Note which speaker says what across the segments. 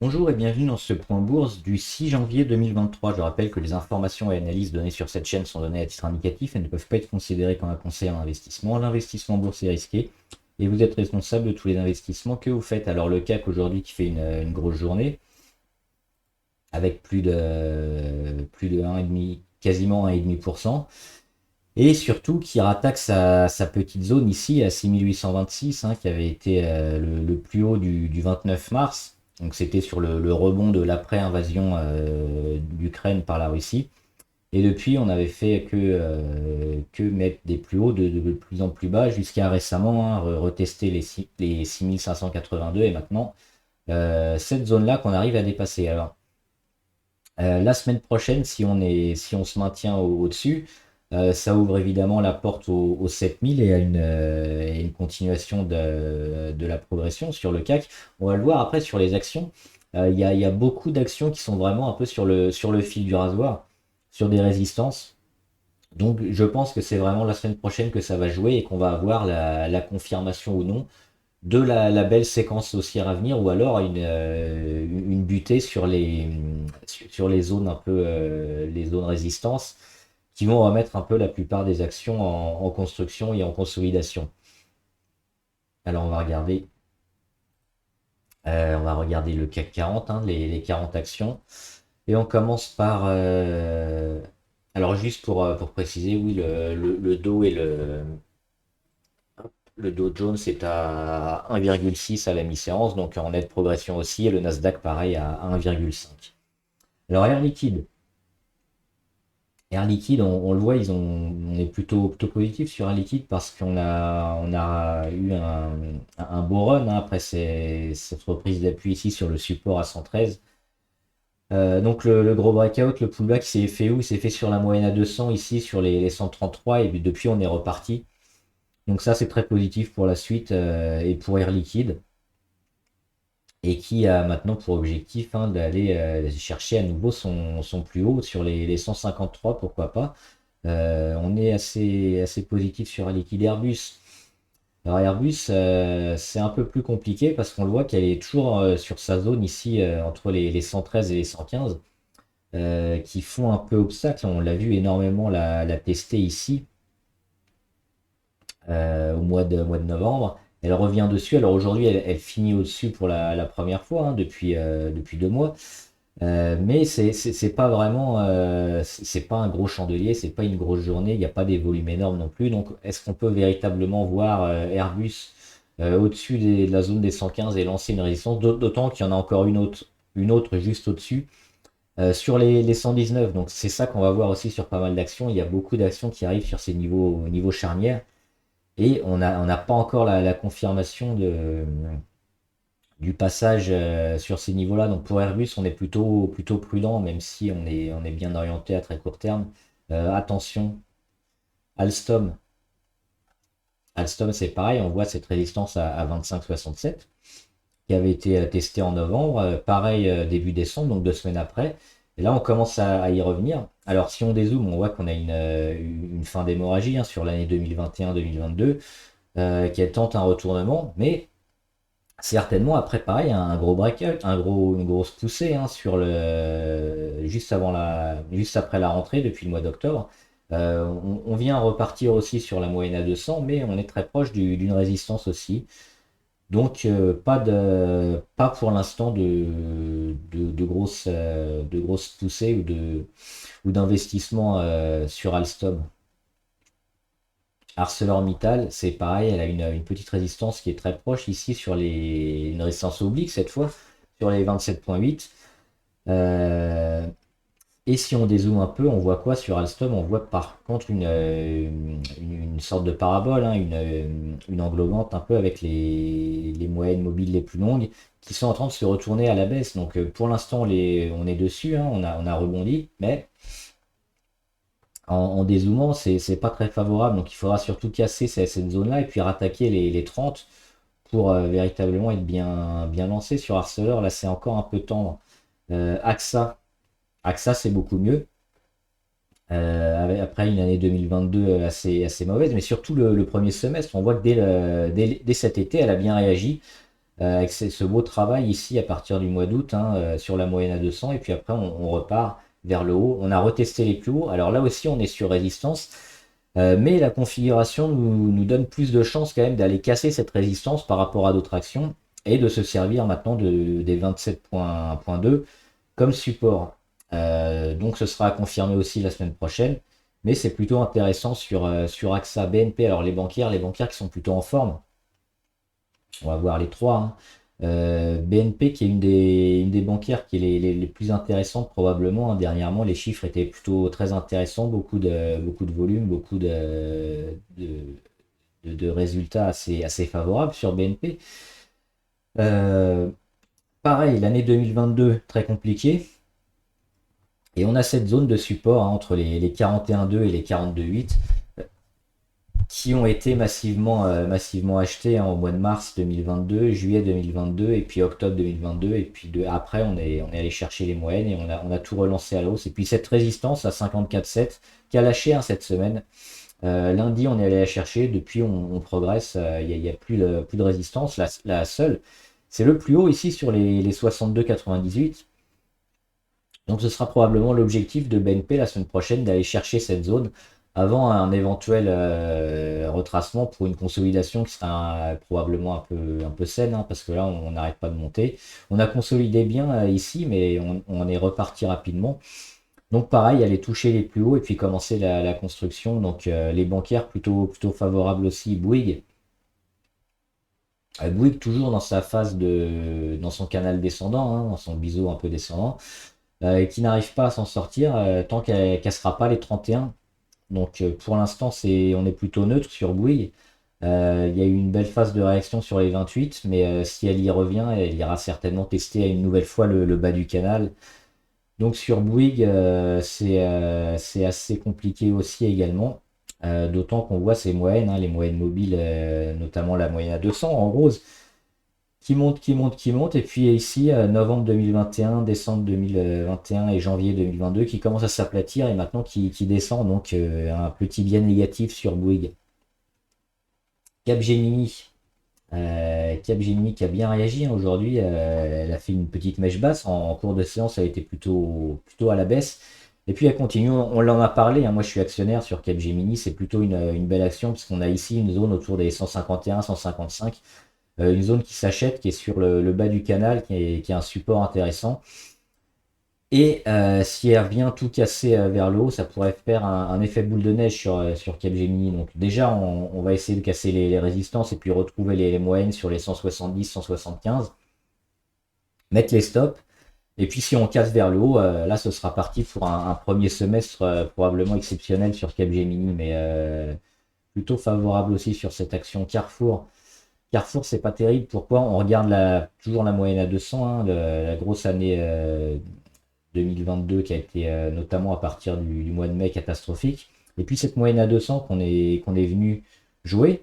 Speaker 1: Bonjour et bienvenue dans ce point bourse du 6 janvier 2023. Je rappelle que les informations et analyses données sur cette chaîne sont données à titre indicatif et ne peuvent pas être considérées comme un conseil en investissement. L'investissement en bourse est risqué et vous êtes responsable de tous les investissements que vous faites. Alors le CAC aujourd'hui qui fait une grosse journée avec plus de 1,5, quasiment 1,5%. Et surtout qui rattaque sa petite zone ici à 6826, qui avait été le plus haut du 29 mars. Donc c'était sur le rebond de l'après-invasion d'Ukraine par la Russie. Et depuis, on n'avait fait que mettre des plus hauts de plus en plus bas jusqu'à récemment retester les 6582 et maintenant cette zone-là qu'on arrive à dépasser. Alors la semaine prochaine, si on se maintient au-dessus, ça ouvre évidemment la porte aux 7000 et à une continuation de la progression sur le CAC. On va le voir après sur les actions. Il y a beaucoup d'actions qui sont vraiment un peu sur le fil du rasoir, sur des résistances. Donc je pense que c'est vraiment la semaine prochaine que ça va jouer et qu'on va avoir la confirmation ou non de la belle séquence haussière à venir ou alors une butée sur les zones un peu les zones résistance qui vont remettre un peu la plupart des actions en construction et en consolidation. Alors on va regarder le CAC 40, les 40 actions. Et on commence par alors juste pour préciser, oui, le Dow et le Dow Jones est à 1,6 à la mi-séance, donc en nette progression aussi, et le Nasdaq pareil à 1,5. Alors Air Liquide, on le voit, on est plutôt positif sur Air Liquide parce qu'on a eu un beau run après cette reprise d'appui ici sur le support à 113. Donc le gros breakout, le pullback s'est fait où? Il s'est fait sur la moyenne à 200 ici sur les 133 et puis depuis on est reparti. Donc ça c'est très positif pour la suite et pour Air Liquide et qui a maintenant pour objectif d'aller chercher à nouveau son plus haut sur les 153, pourquoi pas. On est assez positif sur Air Liquide Airbus. Alors Airbus, c'est un peu plus compliqué parce qu'on le voit qu'elle est toujours sur sa zone ici entre les 113 et les 115 qui font un peu obstacle. On l'a vu énormément la tester ici au mois de novembre. Elle revient dessus. Alors aujourd'hui, elle finit au-dessus pour la première fois depuis 2 mois. Mais c'est pas vraiment, c'est pas un gros chandelier, c'est pas une grosse journée, il n'y a pas des volumes énormes non plus. Donc est-ce qu'on peut véritablement voir Airbus au-dessus de la zone des 115 et lancer une résistance? D'autant qu'il y en a encore une autre juste au-dessus. Sur les 119, donc c'est ça qu'on va voir aussi sur pas mal d'actions. Il y a beaucoup d'actions qui arrivent sur ces niveaux charnières et on n'a pas encore la confirmation du passage sur ces niveaux-là. Donc pour Airbus, on est plutôt prudent, même si on est bien orienté à très court terme. Attention, Alstom. Alstom, c'est pareil, on voit cette résistance à 25,67 qui avait été testée en novembre. Pareil, début décembre, donc 2 semaines après. Et là, on commence à y revenir. Alors, si on dézoome, on voit qu'on a une fin d'hémorragie sur l'année 2021-2022, qu'elle tente un retournement, mais certainement après pareil un gros breakout, une grosse poussée juste après la rentrée depuis le mois d'octobre. On vient repartir aussi sur la moyenne à 200, mais on est très proche d'une résistance aussi. Donc pas pour l'instant de grosses poussées ou d'investissement sur Alstom. ArcelorMittal, c'est pareil, elle a une petite résistance qui est très proche ici une résistance oblique cette fois, sur les 27,8. Et si on dézoome un peu, on voit quoi sur Alstom? On voit par contre une sorte de parabole, une englobante un peu avec les moyennes mobiles les plus longues qui sont en train de se retourner à la baisse. Donc pour l'instant, on est dessus, on a rebondi, mais en dézoomant, c'est pas très favorable. Donc il faudra surtout casser cette zone-là et puis rattaquer les 30 pour véritablement être bien lancé sur Arcelor. Là, c'est encore un peu tendre. AXA, c'est beaucoup mieux. Après une année 2022 assez mauvaise, mais surtout le premier semestre, on voit que dès cet été, elle a bien réagi. avec ce beau travail ici à partir du mois d'août, hein, sur la moyenne à 200, et puis après on repart vers le haut. On a retesté les plus hauts. Alors là aussi, on est sur résistance, mais la configuration nous donne plus de chances quand même d'aller casser cette résistance par rapport à d'autres actions et de se servir maintenant des 27.2 comme support. Donc ce sera à confirmer aussi la semaine prochaine, mais c'est plutôt intéressant sur AXA, BNP. Alors les banquières qui sont plutôt en forme, on va voir les trois, hein. BNP qui est une des banquières qui est les plus intéressantes probablement, hein. Dernièrement, les chiffres étaient plutôt très intéressants, beaucoup de volume, beaucoup de résultats assez favorables sur BNP. Pareil, l'année 2022, très compliquée. Et on a cette zone de support, hein, entre les 41,2 et les 42,8 qui ont été massivement achetés, hein, au mois de mars 2022, juillet 2022 et puis octobre 2022. Et puis après, on est allé chercher les moyennes et on a tout relancé à l'hausse. Et puis cette résistance à 54,7 qui a lâché, hein, cette semaine. Lundi, on est allé la chercher. Depuis, on progresse. Il n'y a plus de résistance. La seule, c'est le plus haut ici sur les 62,98. Donc ce sera probablement l'objectif de BNP la semaine prochaine d'aller chercher cette zone avant un éventuel retracement pour une consolidation qui sera probablement un peu saine, hein, parce que là on n'arrête pas de monter. On a consolidé bien ici, mais on est reparti rapidement. Donc pareil, aller toucher les plus hauts et puis commencer la construction. Donc les bancaires plutôt favorables aussi. Bouygues. Bouygues toujours dans sa phase dans son canal descendant, hein, dans son biseau un peu descendant, et qui n'arrive pas à s'en sortir tant qu'elle cassera pas les 31. Donc pour l'instant, on est plutôt neutre sur Bouygues. Il y a eu une belle phase de réaction sur les 28, mais si elle y revient, elle ira certainement tester une nouvelle fois le bas du canal. Donc sur Bouygues, c'est assez compliqué aussi également. D'autant qu'on voit ces moyennes, hein, les moyennes mobiles, notamment la moyenne à 200 en rose, qui monte. Et puis ici, novembre 2021, décembre 2021 et janvier 2022 qui commence à s'aplatir et maintenant qui descend. Donc un petit biais négatif sur Bouygues. Capgemini. Capgemini qui a bien réagi, hein, aujourd'hui. Elle a fait une petite mèche basse. En cours de séance, elle était plutôt à la baisse. Et puis elle continue, on l'en a parlé, hein, moi je suis actionnaire sur Capgemini, c'est plutôt une belle action parce qu'on a ici une zone autour des 151, 155. Une zone qui s'achète, qui est sur le bas du canal, qui est un support intéressant. Et si elle vient tout casser vers le haut, ça pourrait faire un effet boule de neige sur Capgemini. Donc déjà, on va essayer de casser les résistances et puis retrouver les moyennes sur les 170, 175. Mettre les stops. Et puis si on casse vers le haut, là ce sera parti pour un premier semestre probablement exceptionnel sur Capgemini, mais plutôt favorable aussi sur cette action Carrefour. Carrefour, c'est pas terrible. Pourquoi? On regarde toujours la moyenne à 200, hein, la grosse année 2022 qui a été notamment à partir du mois de mai catastrophique. Et puis cette moyenne à 200 qu'on est venu jouer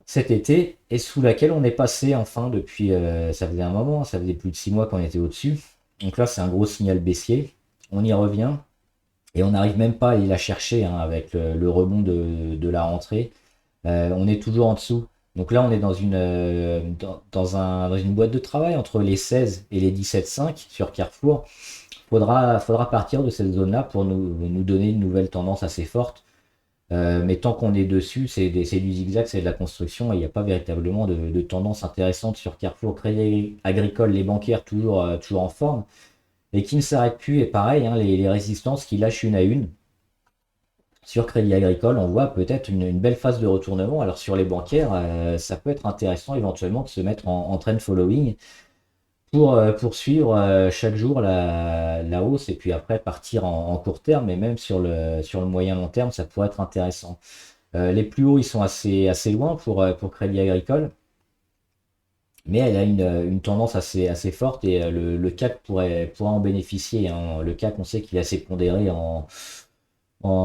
Speaker 1: cet été et sous laquelle on est passé enfin depuis, ça faisait un moment, ça faisait plus de 6 mois qu'on était au-dessus. Donc là, c'est un gros signal baissier. On y revient et on n'arrive même pas à aller la chercher, hein, avec le rebond de la rentrée. On est toujours en dessous. Donc là, on est dans dans une boîte de travail entre les 16 et les 17,5 sur Carrefour. Faudra partir de cette zone-là pour nous donner une nouvelle tendance assez forte. Mais tant qu'on est dessus, c'est du zigzag, c'est de la construction et il n'y a pas véritablement de tendance intéressante sur Carrefour. Crédit Agricole, les bancaires toujours en forme et qui ne s'arrêtent plus. Et pareil, hein, les résistances qui lâchent une à une. Sur Crédit Agricole, on voit peut-être une belle phase de retournement. Alors sur les bancaires, ça peut être intéressant éventuellement de se mettre en trend following pour poursuivre chaque jour la hausse et puis après partir en court terme, mais même sur le moyen long terme, ça pourrait être intéressant. Les plus hauts, ils sont assez loin pour Crédit Agricole, mais elle a une tendance assez forte et le CAC pourrait en bénéficier, hein. Le CAC, on sait qu'il est assez pondéré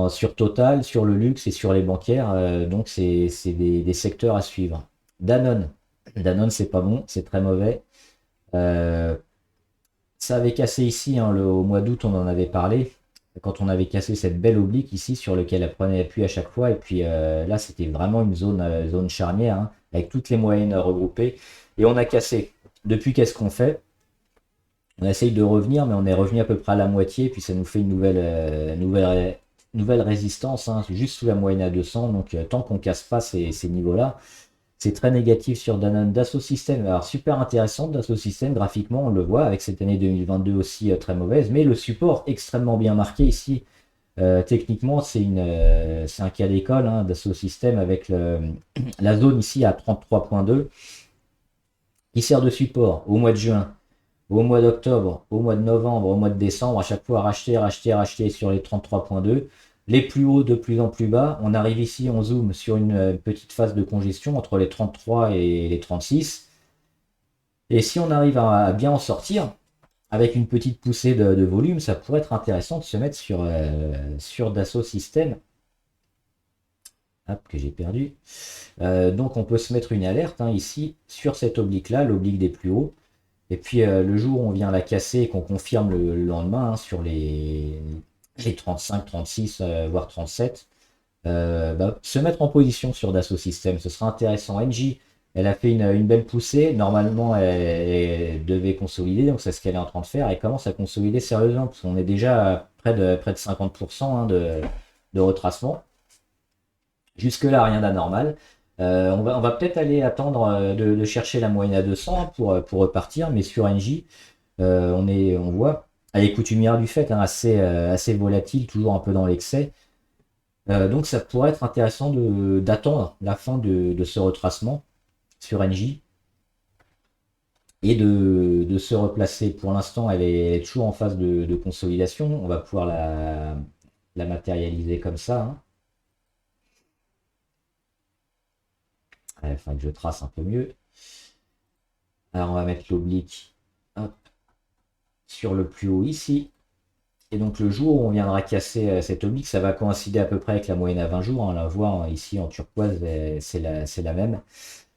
Speaker 1: sur Total, sur le luxe et sur les bancaires, donc c'est des secteurs à suivre. Danone, c'est pas bon, c'est très mauvais. Ça avait cassé ici, hein, au mois d'août, on en avait parlé, quand on avait cassé cette belle oblique ici sur laquelle elle prenait appui à chaque fois. Et puis là, c'était vraiment une zone charnière, hein, avec toutes les moyennes regroupées. Et on a cassé. depuis qu'est-ce qu'on fait? On essaye de revenir, mais on est revenu à peu près à la moitié, puis ça nous fait une nouvelle résistance, hein, juste sous la moyenne à 200. Donc tant qu'on casse pas ces niveaux-là, c'est très négatif sur Danone. Dassault Systèmes, alors super intéressant, Dassault Systèmes, graphiquement, on le voit, avec cette année 2022 aussi très mauvaise, mais le support extrêmement bien marqué ici. Techniquement, c'est un cas d'école, hein, Dassault Systèmes, avec la zone ici à 33.2, qui sert de support au mois de juin, au mois d'octobre, au mois de novembre, au mois de décembre, à chaque fois racheter, racheter, racheter sur les 33.2. Les plus hauts de plus en plus bas. On arrive ici, on zoome sur une petite phase de congestion entre les 33 et les 36. Et si on arrive à bien en sortir, avec une petite poussée de volume, ça pourrait être intéressant de se mettre sur Dassault Systèmes. Hop, que j'ai perdu. Donc on peut se mettre une alerte, hein, ici sur cet oblique-là, l'oblique des plus hauts. Et puis le jour où on vient la casser et qu'on confirme le lendemain, hein, sur les 35, 36, voire 37, se mettre en position sur Dassault Systèmes, ce sera intéressant. NJ, elle a fait une belle poussée, normalement elle devait consolider, donc c'est ce qu'elle est en train de faire, elle commence à consolider sérieusement, parce qu'on est déjà à près de 50%, hein, de retracement. Jusque là, rien d'anormal. On va peut-être aller attendre de chercher la moyenne à 200, hein, pour repartir, mais sur NJ, on voit, elle est coutumière du fait, hein, assez volatile, toujours un peu dans l'excès. Donc ça pourrait être intéressant d'attendre la fin de ce retracement sur NJ et de se replacer. Pour l'instant, elle est toujours en phase de consolidation. On va pouvoir la matérialiser comme ça, hein. Enfin, que je trace un peu mieux. Alors on va mettre l'oblique, hop, sur le plus haut ici. Et donc le jour où on viendra casser cet oblique, ça va coïncider à peu près avec la moyenne à 20 jours. On la voit, hein, ici en turquoise, c'est la même.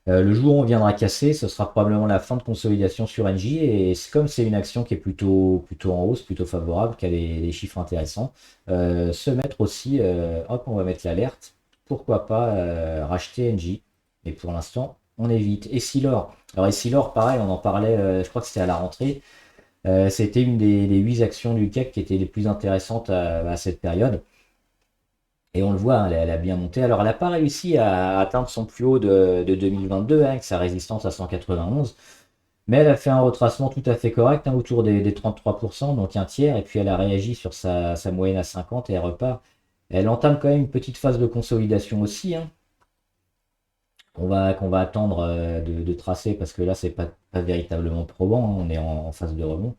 Speaker 1: Le jour où on viendra casser, ce sera probablement la fin de consolidation sur NJ. Et comme c'est une action qui est plutôt en hausse, plutôt favorable, qui a des chiffres intéressants, se mettre aussi, hop, on va mettre l'alerte. Pourquoi pas racheter NJ. Mais pour l'instant, on évite. Et Essilor. Alors Essilor, pareil, on en parlait, je crois que c'était à la rentrée. C'était une des 8 actions du CAC qui étaient les plus intéressantes à cette période. Et on le voit, hein, elle a bien monté. Alors, elle n'a pas réussi à atteindre son plus haut de 2022, hein, avec sa résistance à 191. Mais elle a fait un retracement tout à fait correct, hein, autour des 33%, donc un tiers. Et puis, elle a réagi sur sa moyenne à 50 et elle repart. Elle entame quand même une petite phase de consolidation aussi, hein, qu'on va attendre de tracer, parce que là, c'est pas véritablement probant, hein, on est en phase de rebond.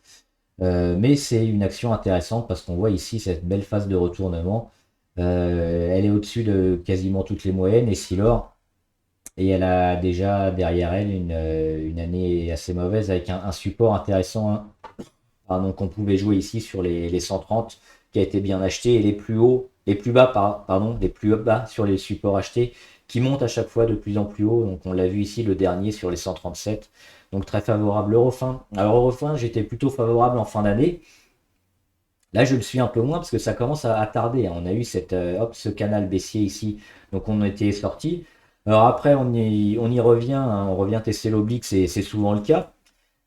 Speaker 1: Mais c'est une action intéressante parce qu'on voit ici cette belle phase de retournement. Elle est au-dessus de quasiment toutes les moyennes, et Silor, et elle a déjà derrière elle une année assez mauvaise avec un support intéressant, hein, pardon, qu'on pouvait jouer ici sur les 130, qui a été bien acheté, et les plus hauts, les plus bas, pardon, les plus bas sur les supports achetés, qui montent à chaque fois de plus en plus haut. Donc on l'a vu ici, le dernier sur les 137, donc très favorable. Eurofin, alors Eurofin, j'étais plutôt favorable en fin d'année. Là, je le suis un peu moins parce que ça commence à tarder, hein. On a eu ce canal baissier ici, donc on était sorti. Alors après, on y revient, hein, on revient tester l'oblique, c'est souvent le cas.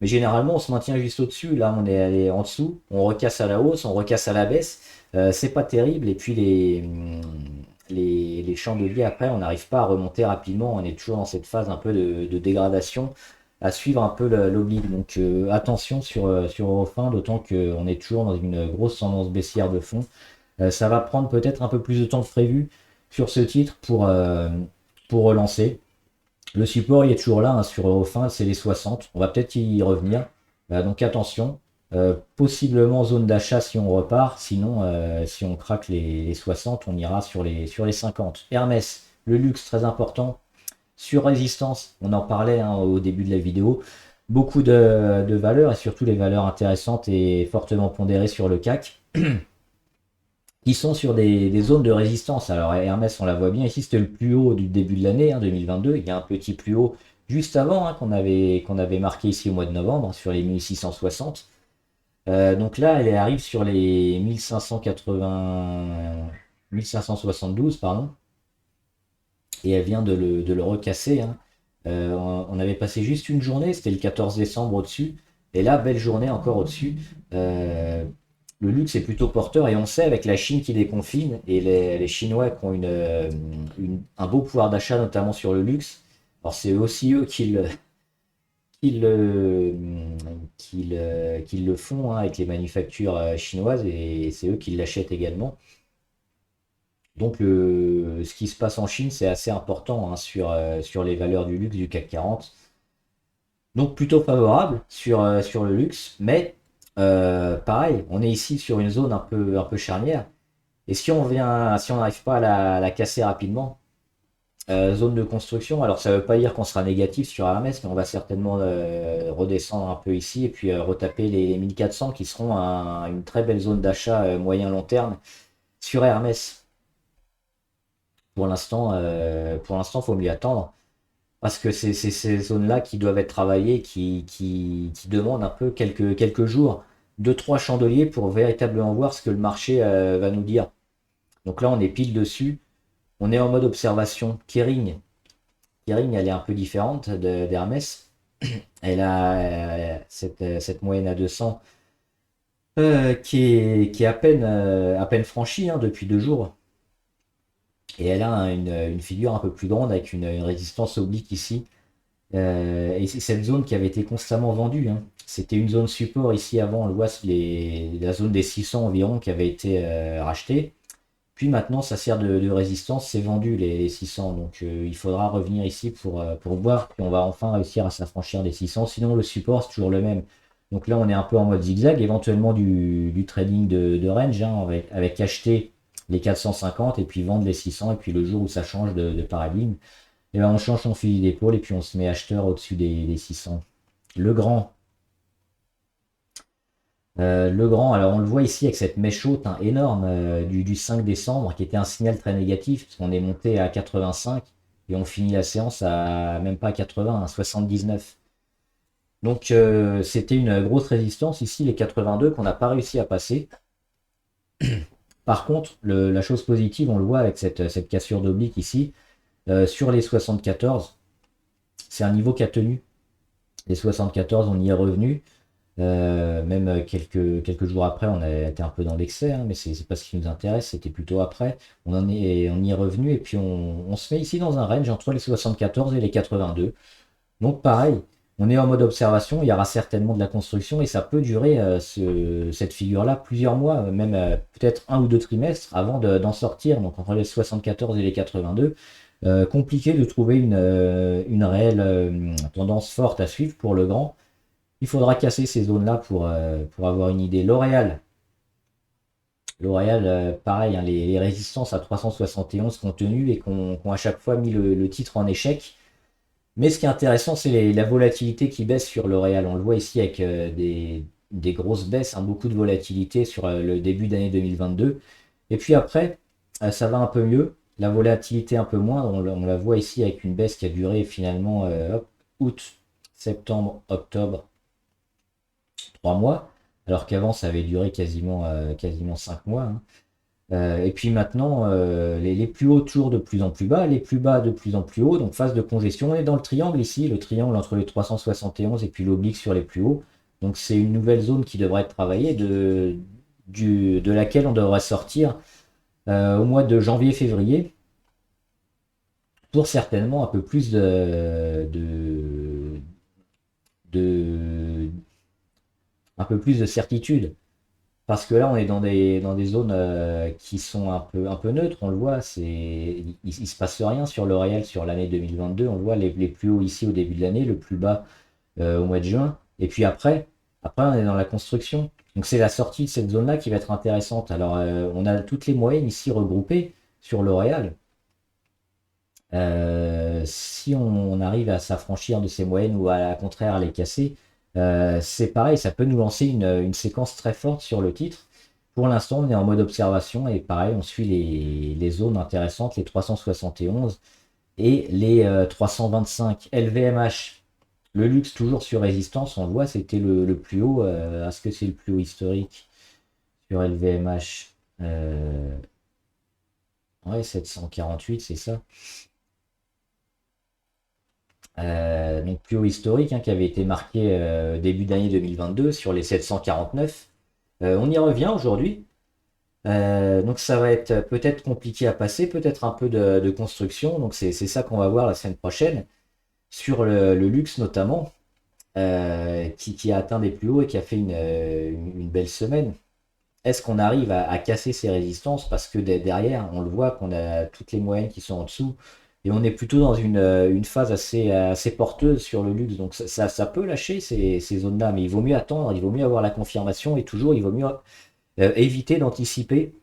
Speaker 1: Mais généralement, on se maintient juste au-dessus. Là, on est allé en dessous, on recasse à la hausse, on recasse à la baisse. C'est pas terrible. Et puis les chandeliers, après, on n'arrive pas à remonter rapidement. On est toujours dans cette phase un peu de dégradation, à suivre un peu l'oblique. Donc attention sur Eurofin, d'autant qu'on est toujours dans une grosse tendance baissière de fond. Ça va prendre peut-être un peu plus de temps que prévu sur ce titre pour relancer. Le support il est toujours là, hein, sur Eurofin, c'est les 60. On va peut-être y revenir. Donc attention. Possiblement zone d'achat si on repart. Sinon, si on craque les 60, on ira sur les 50. Hermès, le luxe très important. Sur résistance, on en parlait, hein, au début de la vidéo. Beaucoup de valeurs, et surtout les valeurs intéressantes et fortement pondérées sur le CAC, qui sont sur des zones de résistance. Alors Hermès, on la voit bien ici, c'était le plus haut du début de l'année, hein, 2022. Il y a un petit plus haut juste avant, hein, qu'on avait marqué ici au mois de novembre, hein, sur les 1660. Donc là, elle arrive sur les 1572, pardon, et elle vient de le recasser, hein. On avait passé juste une journée, c'était le 14 décembre au-dessus. Et là, belle journée encore au-dessus. Le luxe est plutôt porteur et on sait avec la Chine qui déconfine et les Chinois qui ont un beau pouvoir d'achat, notamment sur le luxe. Alors c'est aussi eux qui le, qui le font hein, avec les manufactures chinoises et c'est eux qui l'achètent également. Donc ce qui se passe en Chine, c'est assez important hein, sur les valeurs du luxe du CAC 40. Donc plutôt favorable sur le luxe, mais pareil, on est ici sur une zone un peu charnière. Et si on n'arrive pas à la casser rapidement, zone de construction, alors ça ne veut pas dire qu'on sera négatif sur Hermès, mais on va certainement redescendre un peu ici et puis retaper les 1400 qui seront une très belle zone d'achat moyen-long terme sur Hermès. Pour l'instant, faut m'y attendre. Parce que c'est ces zones-là qui doivent être travaillées, qui demandent un peu quelques jours, deux, trois chandeliers pour véritablement voir ce que le marché va nous dire. Donc là, on est pile dessus. On est en mode observation. Kering, elle est un peu différente d'Hermès. Elle a cette moyenne à 200 qui est à peine franchie hein, depuis 2 jours. Et elle a une figure un peu plus grande avec une résistance oblique ici. Et c'est cette zone qui avait été constamment vendue, hein. C'était une zone support ici avant, on le voit, la zone des 600 environ qui avait été rachetée. Puis maintenant, ça sert de résistance, c'est vendu les 600. Donc il faudra revenir ici pour voir qu'on va enfin réussir à s'affranchir des 600. Sinon, le support, c'est toujours le même. Donc là, on est un peu en mode zigzag, éventuellement du trading de range, hein, avec acheter les 450 et puis vendre les 600. Et puis le jour où ça change de paradigme, et ben on change son fusil d'épaule et puis on se met acheteur au-dessus des 600. Le grand. Le grand, alors on le voit ici avec cette mèche haute hein, énorme du 5 décembre qui était un signal très négatif parce qu'on est monté à 85 et on finit la séance à même pas 80, à 79. Donc c'était une grosse résistance ici, les 82 qu'on n'a pas réussi à passer. Par contre, la chose positive, on le voit avec cette cassure d'oblique ici, sur les 74, c'est un niveau qui a tenu. Les 74, on y est revenu. Même quelques jours après, on a été un peu dans l'excès, hein, mais c'est pas ce qui nous intéresse, c'était plutôt après. On y est revenu et puis on se met ici dans un range entre les 74 et les 82. Donc pareil, on est en mode observation, il y aura certainement de la construction et ça peut durer cette figure-là plusieurs mois, même peut-être un ou deux trimestres avant d'en sortir. Donc entre les 74 et les 82, compliqué de trouver une réelle tendance forte à suivre pour le grand. Il faudra casser ces zones-là pour avoir une idée. L'Oréal, pareil, hein, les résistances à 371 qu'on tenu et qu'on à chaque fois mis le titre en échec. Mais ce qui est intéressant, c'est la volatilité qui baisse sur L'Oréal. On le voit ici avec des grosses baisses, hein, beaucoup de volatilité sur le début d'année 2022. Et puis après, ça va un peu mieux. La volatilité un peu moins. On la voit ici avec une baisse qui a duré finalement août, septembre, octobre, 3 mois, alors qu'avant ça avait duré quasiment 5 mois, hein. Et puis maintenant, les plus hauts toujours de plus en plus bas, les plus bas de plus en plus haut, donc phase de congestion. On est dans le triangle ici, le triangle entre les 371 et puis l'oblique sur les plus hauts. Donc c'est une nouvelle zone qui devrait être travaillée, de laquelle on devrait sortir au mois de janvier-février pour certainement un peu plus de, un peu plus de certitude. Parce que là, on est dans des zones qui sont un peu neutres. On le voit, il se passe rien sur le réel sur l'année 2022. On le voit les plus hauts ici au début de l'année, le plus bas au mois de juin. Et puis après, on est dans la construction. Donc c'est la sortie de cette zone-là qui va être intéressante. Alors, on a toutes les moyennes ici regroupées sur le réel. Si on arrive à s'affranchir de ces moyennes ou à contraire à les casser, c'est pareil, ça peut nous lancer une séquence très forte sur le titre. Pour l'instant, on est en mode observation et pareil, on suit les zones intéressantes, les 371 et les 325 LVMH. Le luxe toujours sur résistance, on le voit, c'était le plus haut. Est-ce que c'est le plus haut historique sur LVMH? Ouais, 748, c'est ça. Donc plus haut historique, hein, qui avait été marqué début d'année 2022 sur les 749. On y revient aujourd'hui. Donc ça va être peut-être compliqué à passer, peut-être un peu de construction. Donc c'est ça qu'on va voir la semaine prochaine sur le luxe notamment, qui a atteint des plus hauts et qui a fait une belle semaine. Est-ce qu'on arrive à casser ces résistances? Parce que derrière, on le voit qu'on a toutes les moyennes qui sont en dessous. Et on est plutôt dans une phase assez porteuse sur le luxe. Donc ça peut lâcher ces zones-là. Mais il vaut mieux attendre, il vaut mieux avoir la confirmation. Et toujours, il vaut mieux éviter d'anticiper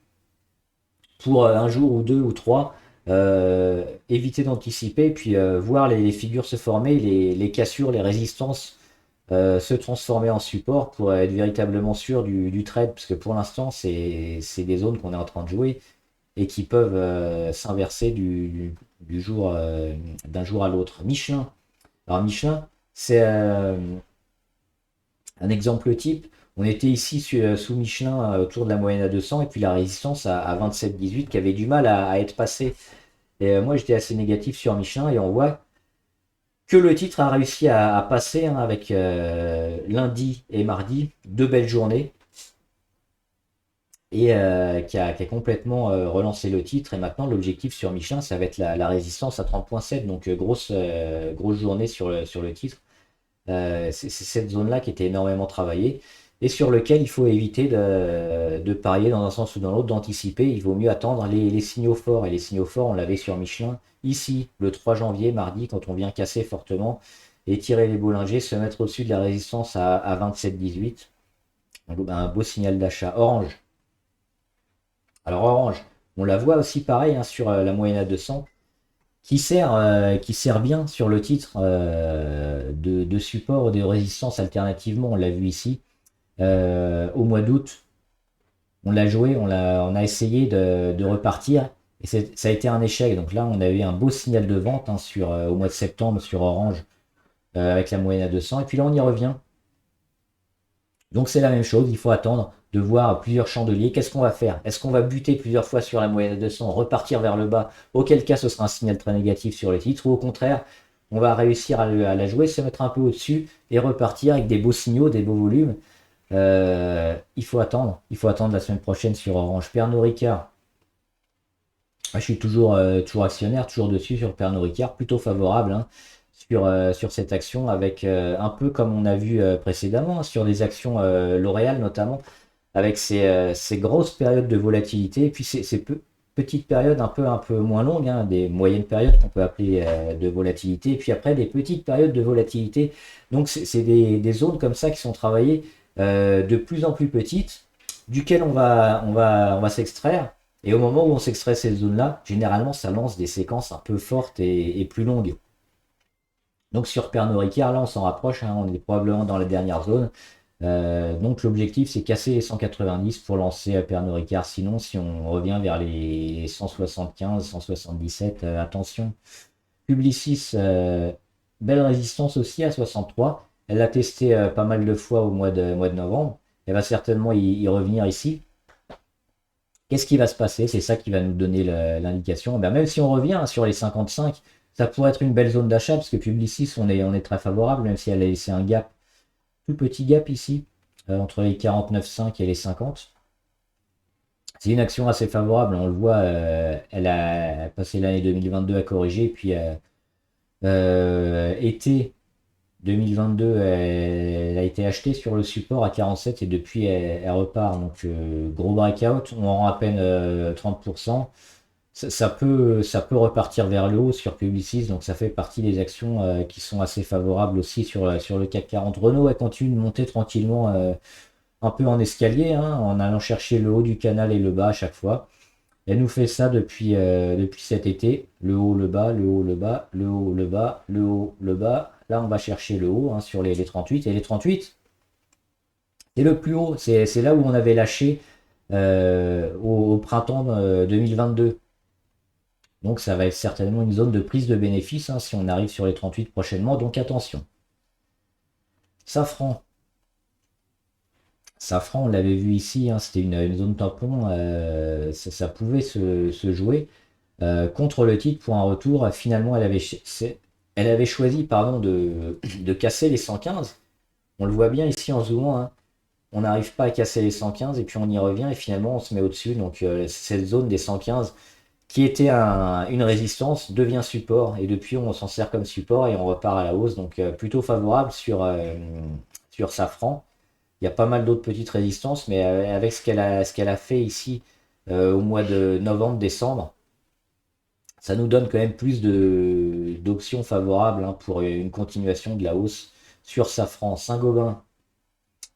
Speaker 1: pour un jour ou deux ou trois. Éviter d'anticiper, puis voir les figures se former, les cassures, les résistances se transformer en support pour être véritablement sûr du trade, parce que pour l'instant, c'est des zones qu'on est en train de jouer et qui peuvent s'inverser du jour, d'un jour à l'autre. Michelin. Alors Michelin, c'est un exemple type. On était ici sous Michelin autour de la moyenne à 200 et puis la résistance à 27,18 qui avait du mal à être passée. Et moi j'étais assez négatif sur Michelin et on voit que le titre a réussi à passer, hein, avec lundi et mardi, deux belles journées, et qui a complètement relancé le titre. Et maintenant, l'objectif sur Michelin, ça va être la résistance à 30,7, donc grosse journée sur le titre. C'est cette zone-là qui était énormément travaillée et sur lequel il faut éviter de parier dans un sens ou dans l'autre, d'anticiper. Il vaut mieux attendre les signaux forts. Et les signaux forts, on l'avait sur Michelin ici, le 3 janvier, mardi, quand on vient casser fortement et tirer les Bollinger, se mettre au-dessus de la résistance à 27,18. Donc, un beau signal d'achat. Orange. Alors Orange, on la voit aussi pareil, hein, sur la moyenne à 200 qui sert bien sur le titre de support ou de résistance alternativement. On l'a vu ici au mois d'août. On l'a joué, on a essayé de repartir et ça a été un échec. Donc là, on a eu un beau signal de vente, hein, au mois de septembre sur Orange avec la moyenne à 200. Et puis là, on y revient. Donc c'est la même chose, il faut attendre de voir plusieurs chandeliers. Qu'est-ce qu'on va faire? Est-ce qu'on va buter plusieurs fois sur la moyenne de 200, repartir vers le bas, auquel cas ce sera un signal très négatif sur le titre, ou au contraire, on va réussir à la jouer, se mettre un peu au-dessus et repartir avec des beaux signaux, des beaux volumes. Il faut attendre la semaine prochaine sur Orange. Pernod Ricard, je suis toujours actionnaire, toujours dessus sur Pernod Ricard, plutôt favorable, hein, sur cette action, avec un peu comme on a vu précédemment, hein, sur des actions L'Oréal notamment, avec ces grosses périodes de volatilité, et puis ces petites périodes un peu moins longues, hein, des moyennes périodes qu'on peut appeler de volatilité, et puis après des petites périodes de volatilité. Donc c'est des zones comme ça qui sont travaillées de plus en plus petites, duquel on va s'extraire. Et au moment où on s'extrait ces zones-là, généralement ça lance des séquences un peu fortes et plus longues. Donc sur Pernod Ricard, là on s'en rapproche, hein, on est probablement dans la dernière zone. Donc l'objectif c'est casser les 190 pour lancer à Pernod Ricard. Sinon, si on revient vers les 175, 177, attention. Publicis, belle résistance aussi à 63. Elle l'a testé pas mal de fois au mois de novembre. Elle va certainement y revenir ici. Qu'est-ce qui va se passer? C'est ça qui va nous donner l'indication. Ben, même si on revient, hein, sur les 55, ça pourrait être une belle zone d'achat parce que Publicis, on est très favorable, même si elle a laissé un gap, tout petit gap ici, entre les 49,5 et les 50. C'est une action assez favorable, on le voit, elle a passé l'année 2022 à corriger, puis été 2022, elle a été achetée sur le support à 47 et depuis elle repart. Donc gros breakout, on rend à peine 30%. Ça peut repartir vers le haut sur Publicis, donc ça fait partie des actions qui sont assez favorables aussi sur le CAC 40. Renault, elle continue de monter tranquillement, un peu en escalier, hein, en allant chercher le haut du canal et le bas à chaque fois. Elle nous fait ça depuis cet été. Le haut, le bas, le haut, le bas, le haut, le bas, le haut, le bas. Là, on va chercher le haut, hein, sur les 38. Et les 38, c'est le plus haut. C'est là où on avait lâché au printemps 2022. Donc ça va être certainement une zone de prise de bénéfice, hein, si on arrive sur les 38 prochainement. Donc attention. Safran. Safran, on l'avait vu ici, hein, c'était une zone tampon. Ça pouvait se jouer contre le titre pour un retour. Finalement, elle avait choisi pardon, de casser les 115. On le voit bien ici en zoomant, hein. On n'arrive pas à casser les 115 et puis on y revient et finalement on se met au-dessus. Donc cette zone des 115 qui était une résistance devient support et depuis on s'en sert comme support et on repart à la hausse. Donc plutôt favorable sur Safran. Il y a pas mal d'autres petites résistances, mais avec ce qu'elle a fait ici au mois de novembre-décembre, ça nous donne quand même plus d'options favorables hein, pour une continuation de la hausse sur Safran. Saint-Gobain.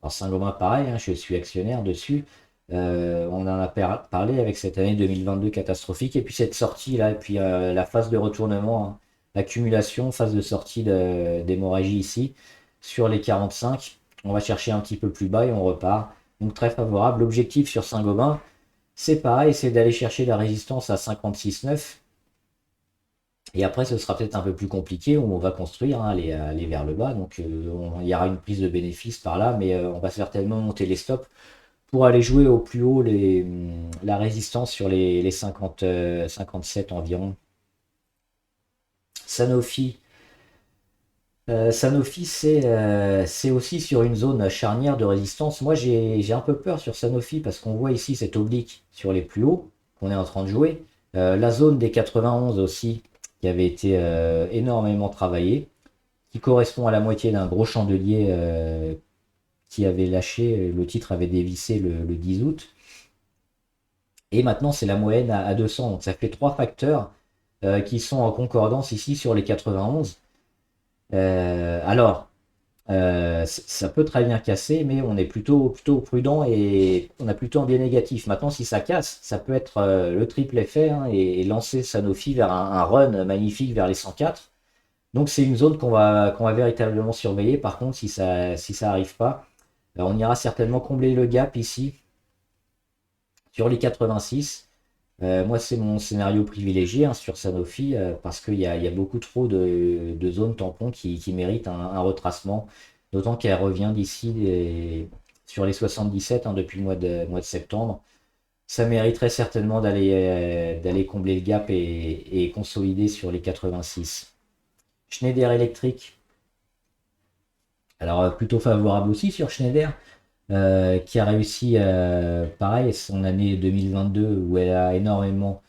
Speaker 1: Alors Saint-Gobain, pareil, hein, je suis actionnaire dessus. On en a parlé avec cette année 2022 catastrophique, et puis cette sortie là, et puis la phase de retournement, hein, l'accumulation, phase de sortie d'hémorragie ici, sur les 45. On va chercher un petit peu plus bas et on repart. Donc très favorable. L'objectif sur Saint-Gobain, c'est pareil, c'est d'aller chercher la résistance à 56,9. Et après, ce sera peut-être un peu plus compliqué où on va construire, hein, aller vers le bas. Donc, il y aura une prise de bénéfice par là, mais on va certainement monter les stops pour aller jouer au plus haut la résistance sur les 50, 57 environ. Sanofi. Sanofi, c'est aussi sur une zone charnière de résistance. Moi, j'ai un peu peur sur Sanofi parce qu'on voit ici cette oblique sur les plus hauts qu'on est en train de jouer. La zone des 91 aussi, qui avait été énormément travaillée, qui correspond à la moitié d'un gros chandelier qui avait lâché. Le titre avait dévissé le 10 août. Et maintenant, c'est la moyenne à 200. Donc, ça fait trois facteurs qui sont en concordance ici sur les 91. Alors, ça peut très bien casser, mais on est plutôt prudent et on a plutôt un biais négatif. Maintenant, si ça casse, ça peut être le triple effet hein, et lancer Sanofi vers un run magnifique vers les 104. Donc, c'est une zone qu'on va véritablement surveiller. Par contre, si ça arrive pas, on ira certainement combler le gap ici sur les 86. Moi, c'est mon scénario privilégié hein, sur Sanofi parce qu'il y a beaucoup trop de zones tampons qui méritent un retracement, d'autant qu'elle revient d'ici sur les 77 hein, depuis le mois de septembre. Ça mériterait certainement d'aller combler le gap et consolider sur les 86. Schneider Electric, alors plutôt favorable aussi sur Schneider. Qui a réussi, pareil, son année 2022 où elle a énormément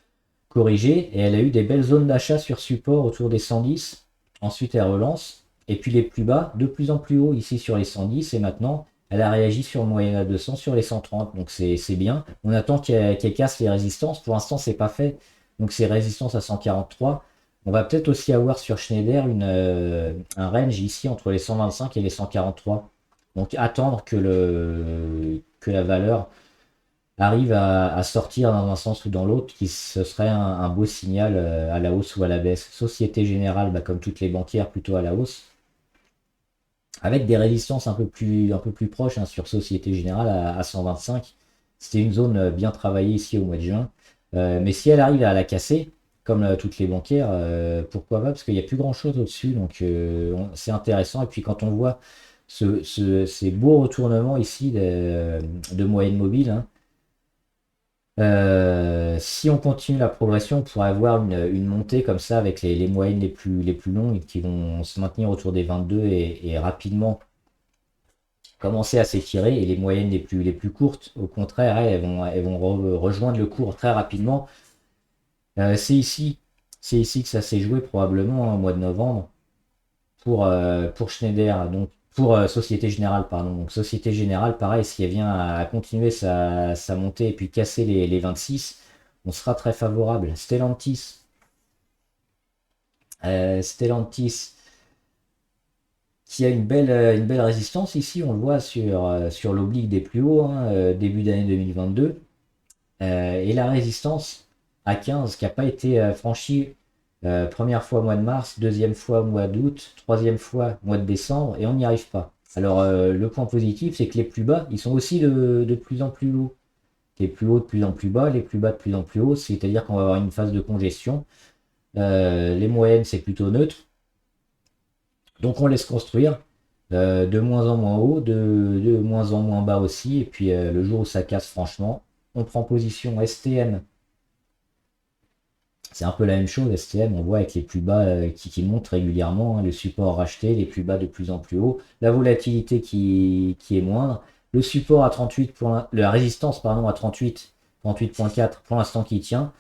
Speaker 1: corrigé et elle a eu des belles zones d'achat sur support autour des 110. Ensuite, elle relance et puis les plus bas, de plus en plus haut ici sur les 110 et maintenant, elle a réagi sur le moyen à 200 sur les 130. Donc c'est bien. On attend qu'elle casse les résistances. Pour l'instant, c'est pas fait. Donc c'est résistance à 143. On va peut-être aussi avoir sur Schneider un range ici entre les 125 et les 143. Donc attendre que la valeur arrive à sortir dans un sens ou dans l'autre, ce serait un beau signal à la hausse ou à la baisse. Société Générale, bah, comme toutes les banquières, plutôt à la hausse, avec des résistances un peu plus proches hein, sur Société Générale à 125. C'était une zone bien travaillée ici au mois de juin. Mais si elle arrive à la casser, comme toutes les banquières, pourquoi pas? Parce qu'il n'y a plus grand-chose au-dessus, donc c'est intéressant. Et puis quand on voit ces beaux retournements ici de moyenne mobile, hein, si on continue la progression, on pourrait avoir une montée comme ça avec les moyennes les plus longues qui vont se maintenir autour des 22 et rapidement commencer à s'étirer. Et les moyennes les plus courtes, au contraire, elles vont rejoindre le cours très rapidement. C'est ici que ça s'est joué probablement hein, au mois de novembre pour Schneider, donc pour Société Générale, pardon. Donc Société Générale, pareil, si elle vient à continuer sa montée et puis casser les 26, on sera très favorable. Stellantis qui a une belle résistance ici, on le voit sur l'oblique des plus hauts, hein, début d'année 2022. Et la résistance à 15 qui n'a pas été franchie première fois mois de mars, deuxième fois mois d'août, troisième fois mois de décembre, et on n'y arrive pas. Alors le point positif, c'est que les plus bas, ils sont aussi de plus en plus hauts. Les plus hauts de plus en plus bas, les plus bas de plus en plus hauts, c'est-à-dire qu'on va avoir une phase de congestion. Les moyennes, c'est plutôt neutre. Donc on laisse construire de moins en moins haut, de moins en moins bas aussi, et puis le jour où ça casse franchement, on prend position STM. C'est un peu la même chose, STM, on voit avec les plus bas qui montent régulièrement, hein, le support racheté, les plus bas de plus en plus haut, la volatilité qui est moindre, le support à 38 points, la résistance pardon à 38.4 pour l'instant qui tient.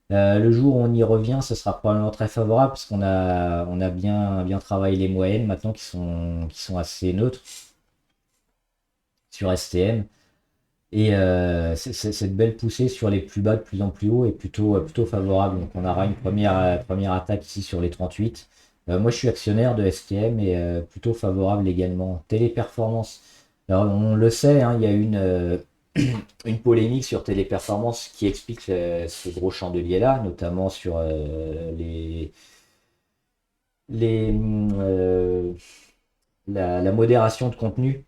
Speaker 1: Le jour où on y revient, ce sera probablement très favorable parce qu'on a bien travaillé les moyennes maintenant qui sont assez neutres sur STM. Et cette belle poussée sur les plus bas de plus en plus haut est plutôt favorable. Donc on aura une première attaque ici sur les 38. Moi je suis actionnaire de STM et plutôt favorable également. Téléperformance. Alors on le sait, hein, il y a une polémique sur Téléperformance qui explique ce gros chandelier là, notamment sur les, la modération de contenu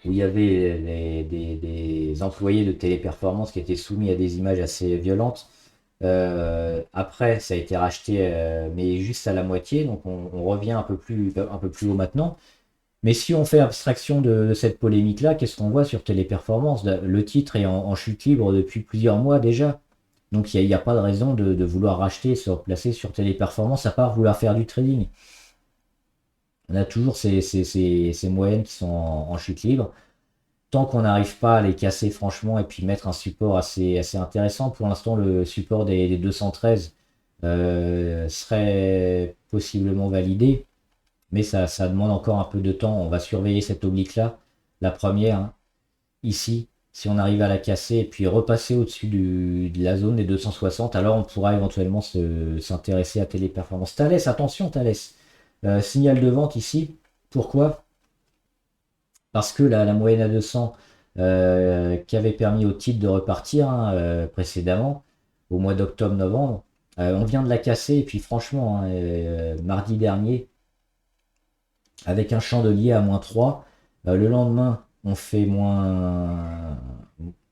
Speaker 1: où il y avait des employés de Téléperformance qui étaient soumis à des images assez violentes. Après, ça a été racheté, mais juste à la moitié, donc on revient un peu plus haut maintenant. Mais si on fait abstraction de cette polémique-là, qu'est-ce qu'on voit sur Téléperformance? Le titre est en chute libre depuis plusieurs mois déjà. Donc il n'y a pas de raison de vouloir racheter, se replacer sur Téléperformance, à part vouloir faire du trading. On a toujours ces moyennes qui sont en chute libre. Tant qu'on n'arrive pas à les casser franchement et puis mettre un support assez intéressant, pour l'instant le support des 213 serait possiblement validé, mais ça demande encore un peu de temps. On va surveiller cette oblique-là, la première, hein, ici. Si on arrive à la casser et puis repasser au-dessus de la zone des 260, alors on pourra éventuellement s'intéresser à Téléperformance. Thales, attention Thales. Signal de vente ici. Pourquoi? Parce que la moyenne à 200 qui avait permis au titre de repartir, hein, précédemment, au mois d'octobre-novembre, on vient de la casser. Et puis franchement, hein, mardi dernier, avec un chandelier à -3, le lendemain, on fait moins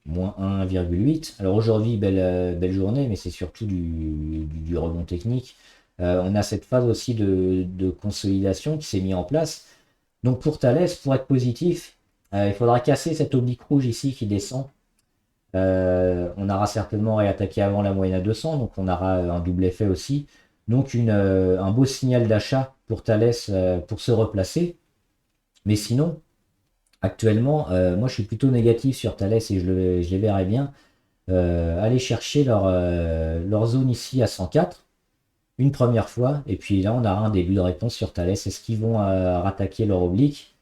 Speaker 1: 1,8. Alors aujourd'hui, belle journée, mais c'est surtout du rebond technique. On a cette phase aussi de consolidation qui s'est mise en place. Donc pour Thales, pour être positif, il faudra casser cette oblique rouge ici qui descend. On aura certainement réattaqué avant la moyenne à 200, donc on aura un double effet aussi. Donc un beau signal d'achat pour Thales pour se replacer. Mais sinon, actuellement, moi je suis plutôt négatif sur Thales et je les verrai bien aller chercher leur zone ici à 104 une première fois. Et puis là, on aura un début de réponse sur Thales. Est-ce qu'ils vont rattaquer leur oblique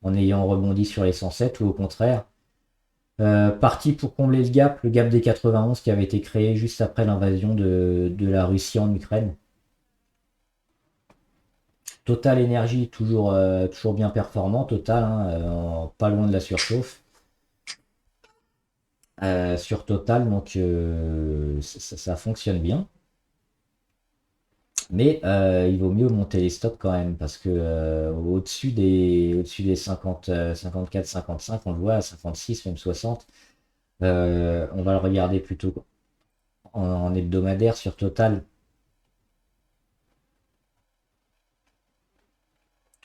Speaker 1: en ayant rebondi sur les 107 ou au contraire parti pour combler le gap des 91 qui avait été créé juste après l'invasion de la Russie en Ukraine. Total Énergie, toujours bien performant, Total, hein, pas loin de la surchauffe. Sur Total, donc ça fonctionne bien. Mais il vaut mieux monter les stops quand même, parce que au-dessus des 50, 54, 55, on le voit à 56, même 60. On va le regarder plutôt en hebdomadaire sur Total.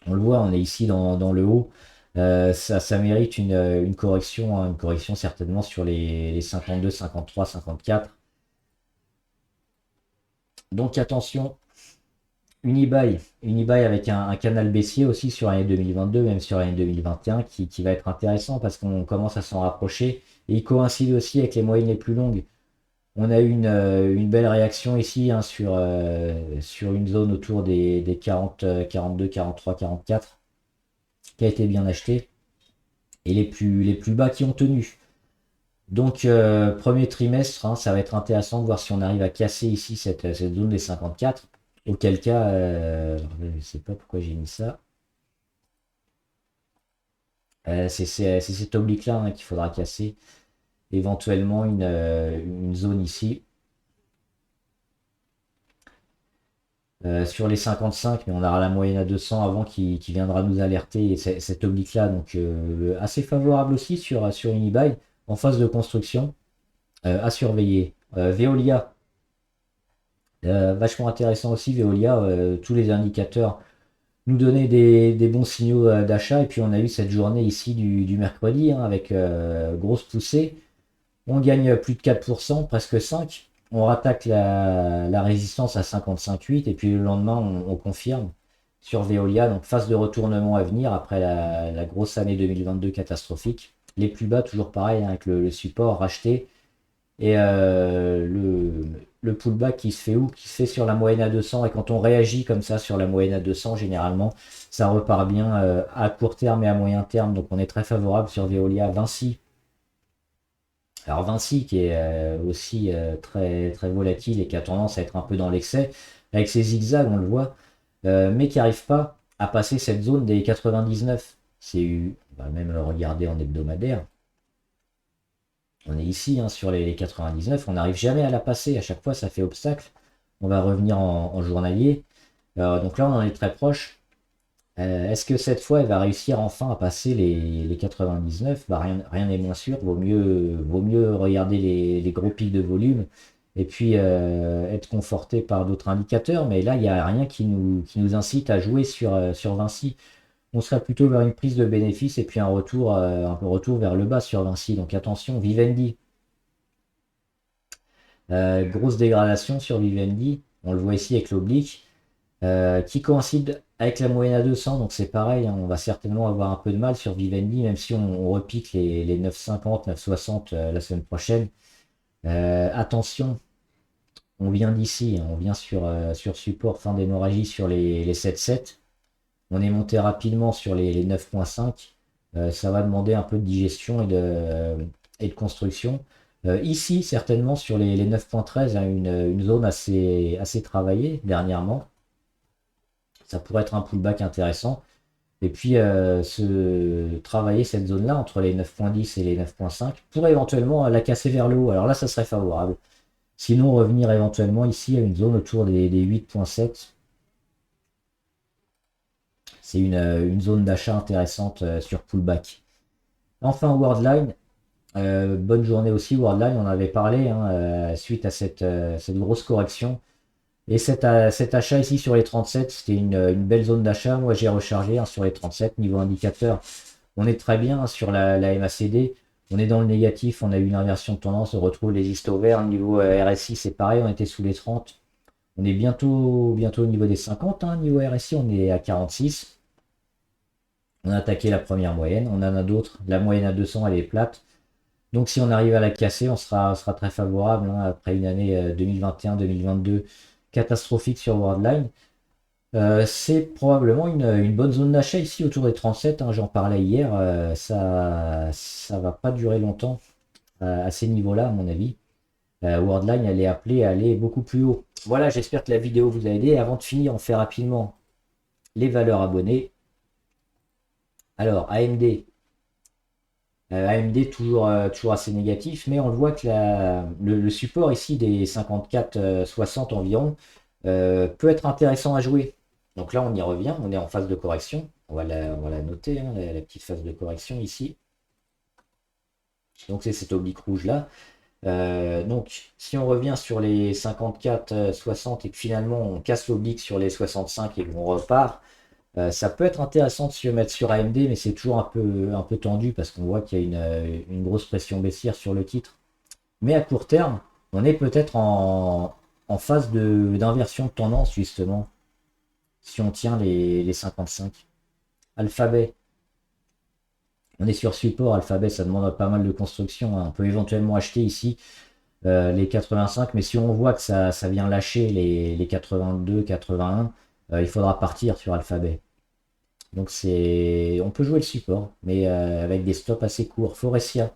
Speaker 1: On le voit, on est ici dans le haut. Ça mérite une correction, hein, une correction certainement sur les 52, 53, 54. Donc attention, Unibail avec un canal baissier aussi sur l'année 2022, même sur l'année 2021, qui va être intéressant parce qu'on commence à s'en rapprocher. Et il coïncide aussi avec les moyennes les plus longues. On a eu une belle réaction ici, hein, sur une zone autour des 40, 42, 43, 44 qui a été bien achetée. Et les plus bas qui ont tenu. Donc premier trimestre, hein, ça va être intéressant de voir si on arrive à casser ici cette zone des 54. Auquel cas, je ne sais pas pourquoi j'ai mis ça. C'est cette oblique-là, hein, qu'il faudra casser. Éventuellement une zone ici. Sur les 55, mais on aura la moyenne à 200 avant qui viendra nous alerter. Et cette oblique-là, donc assez favorable aussi sur Unibail, en phase de construction, à surveiller. Veolia, vachement intéressant aussi, Veolia, tous les indicateurs nous donnaient des bons signaux d'achat. Et puis on a eu cette journée ici du mercredi, hein, avec grosse poussée. On gagne plus de 4%, presque 5%. on rattaque la résistance à 55,8 et puis le lendemain on confirme sur Veolia. Donc phase de retournement à venir après la grosse année 2022 catastrophique. Les plus bas toujours pareil hein, avec le support racheté et le pullback qui se fait où? Qui se fait sur la moyenne à 200 et quand on réagit comme ça sur la moyenne à 200 généralement ça repart bien à court terme et à moyen terme. Donc on est très favorable sur Veolia. Vinci. Alors Vinci qui est aussi très, très volatile et qui a tendance à être un peu dans l'excès, avec ses zigzags on le voit, mais qui n'arrive pas à passer cette zone des 99. On va même le regarder en hebdomadaire. On est ici hein, sur les 99, on n'arrive jamais à la passer, à chaque fois ça fait obstacle. On va revenir en journalier. Donc là on en est très proche. Est-ce que cette fois, elle va réussir enfin à passer les 99? Bah, rien n'est moins sûr. Vaut mieux regarder les gros pics de volume et puis être conforté par d'autres indicateurs. Mais là, il n'y a rien qui nous incite à jouer sur Vinci. On serait plutôt vers une prise de bénéfice et puis un retour vers le bas sur Vinci. Donc attention, Vivendi. Grosse dégradation sur Vivendi. On le voit ici avec l'oblique. Qui coïncide avec la moyenne à 200, donc c'est pareil, hein, on va certainement avoir un peu de mal sur Vivendi, même si on repique les 9,50, 9,60 la semaine prochaine. Attention, on vient d'ici, hein, on vient sur support fin d'hémorragie sur les 7,7. On est monté rapidement sur les 9,5. Ça va demander un peu de digestion et de construction. Ici, certainement, sur les 9,13, hein, une zone assez travaillée dernièrement. Ça pourrait être un pullback intéressant. Et puis travailler cette zone-là entre les 9,10 et les 9,5 pour éventuellement la casser vers le haut. Alors là, ça serait favorable. Sinon, revenir éventuellement ici à une zone autour des 8,7. C'est une zone d'achat intéressante sur pullback. Enfin, Worldline. Bonne journée aussi, Worldline. On en avait parlé hein, suite à cette grosse correction. Et cet achat ici sur les 37, c'était une belle zone d'achat. Moi, j'ai rechargé hein, sur les 37. Niveau indicateur, on est très bien hein, sur la MACD. On est dans le négatif. On a eu une inversion de tendance. On retrouve les histoires verts. Niveau RSI, c'est pareil. On était sous les 30. On est bientôt au niveau des 50. Hein, niveau RSI, on est à 46. On a attaqué la première moyenne. On en a d'autres. La moyenne à 200, elle est plate. Donc, si on arrive à la casser, on sera très favorable hein, après une année 2021-2022 catastrophique sur Worldline. C'est probablement une bonne zone d'achat ici autour des 37, hein, j'en parlais hier, ça va pas durer longtemps à ces niveaux-là à mon avis. Worldline elle est appelée à aller beaucoup plus haut. Voilà, j'espère que la vidéo vous a aidé. Avant de finir, on fait rapidement les valeurs abonnées. Alors AMD, AMD toujours assez négatif, mais on le voit que le support ici des 54-60 environ peut être intéressant à jouer. Donc là, on y revient, on est en phase de correction. On va la noter, hein, la petite phase de correction ici. Donc c'est cette oblique rouge là. Donc si on revient sur les 54-60 et que finalement on casse l'oblique sur les 65 et qu'on repart, ça peut être intéressant de se mettre sur AMD, mais c'est toujours un peu tendu parce qu'on voit qu'il y a une grosse pression baissière sur le titre. Mais à court terme, on est peut-être en phase d'inversion de tendance justement, si on tient les 55. Alphabet, on est sur support, Alphabet, ça demande pas mal de construction, hein. On peut éventuellement acheter ici les 85, mais si on voit que ça vient lâcher les 82, 81, il faudra partir sur Alphabet. Donc on peut jouer le support, mais avec des stops assez courts. Forestia.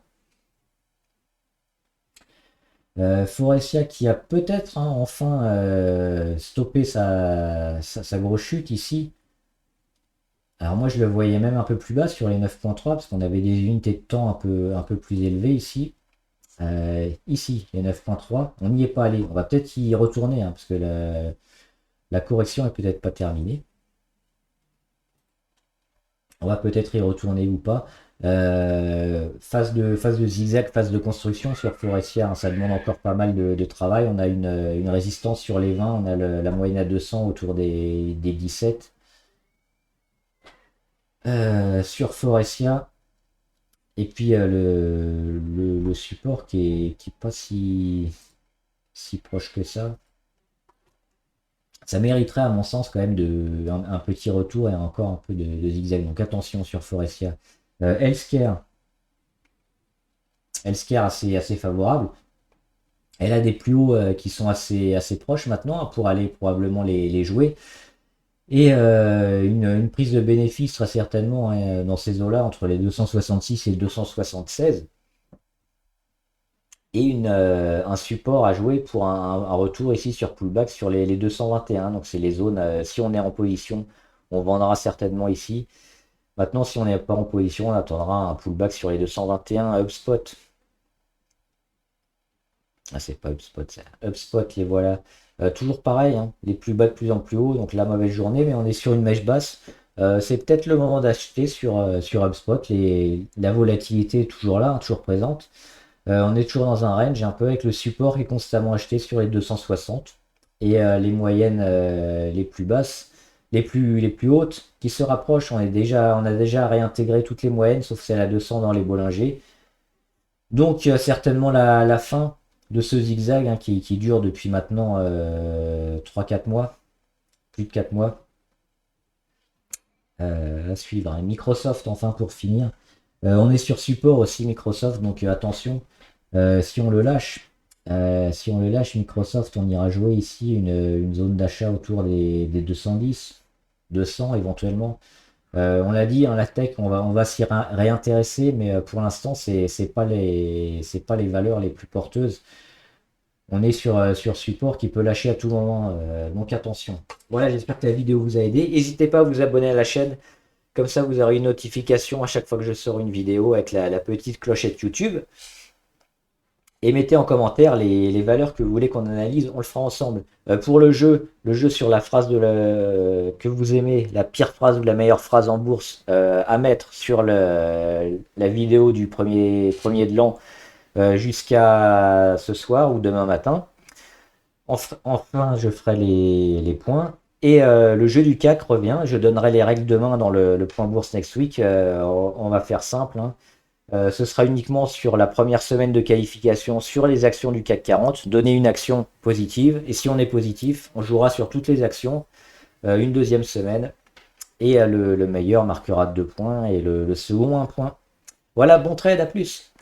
Speaker 1: Forestia qui a peut-être hein, enfin stoppé sa grosse chute ici. Alors moi je le voyais même un peu plus bas sur les 9,3 parce qu'on avait des unités de temps un peu plus élevées ici. Ici, les 9,3, on n'y est pas allé. On va peut-être y retourner hein, parce que la correction est peut-être pas terminée. On va peut-être y retourner ou pas. Phase de zigzag, phase de construction sur Forestia, hein, ça demande encore pas mal de travail. On a une résistance sur les 20, on a la moyenne à 200 autour des 17. Sur Forestia, et puis le support qui est pas si si proche que ça. Ça mériterait à mon sens quand même un petit retour et encore un peu de zigzag. Donc attention sur Forestia. Healthcare. Healthcare assez favorable. Elle a des plus hauts qui sont assez proches maintenant hein, pour aller probablement les jouer. Et une prise de bénéfice très certainement hein, dans ces eaux-là entre les 266 et les 276. Et un support à jouer pour un retour ici sur pullback sur les 221. Donc c'est les zones, si on est en position, on vendra certainement ici. Maintenant, si on n'est pas en position, on attendra un pullback sur les 221 HubSpot. Ah, c'est pas HubSpot, c'est HubSpot, les voilà. Toujours pareil, hein, les plus bas de plus en plus haut, donc la mauvaise journée, mais on est sur une mèche basse. C'est peut-être le moment d'acheter sur HubSpot. La volatilité est toujours là, hein, toujours présente. On est toujours dans un range un peu avec le support qui est constamment acheté sur les 260 et les moyennes les plus basses, les plus hautes qui se rapprochent. On a déjà réintégré toutes les moyennes sauf celle à 200 dans les Bollinger. Donc certainement la fin de ce zigzag hein, qui dure depuis maintenant 3-4 mois, plus de 4 mois. À suivre. Et Microsoft enfin pour finir. On est sur support aussi Microsoft, donc attention. Si on le lâche, Microsoft, on ira jouer ici une zone d'achat autour des 210, 200 éventuellement. On l'a dit, hein, la tech, on va s'y réintéresser, mais pour l'instant, c'est pas les valeurs les plus porteuses. On est sur support qui peut lâcher à tout moment, donc attention. Voilà, j'espère que la vidéo vous a aidé. N'hésitez pas à vous abonner à la chaîne, comme ça vous aurez une notification à chaque fois que je sors une vidéo avec la petite clochette YouTube. Et mettez en commentaire les valeurs que vous voulez qu'on analyse, on le fera ensemble. Pour le jeu sur la phrase que vous aimez, la pire phrase ou la meilleure phrase en bourse à mettre sur la vidéo du premier de l'an jusqu'à ce soir ou demain matin. Enfin, je ferai les points. Et le jeu du CAC revient. Je donnerai les règles demain dans le point bourse next week. On va faire simple. Hein. Ce sera uniquement sur la première semaine de qualification sur les actions du CAC 40. Donner une action positive. Et si on est positif, on jouera sur toutes les actions une deuxième semaine. Et le meilleur marquera 2 points et le second 1 point. Voilà, bon trade, à plus.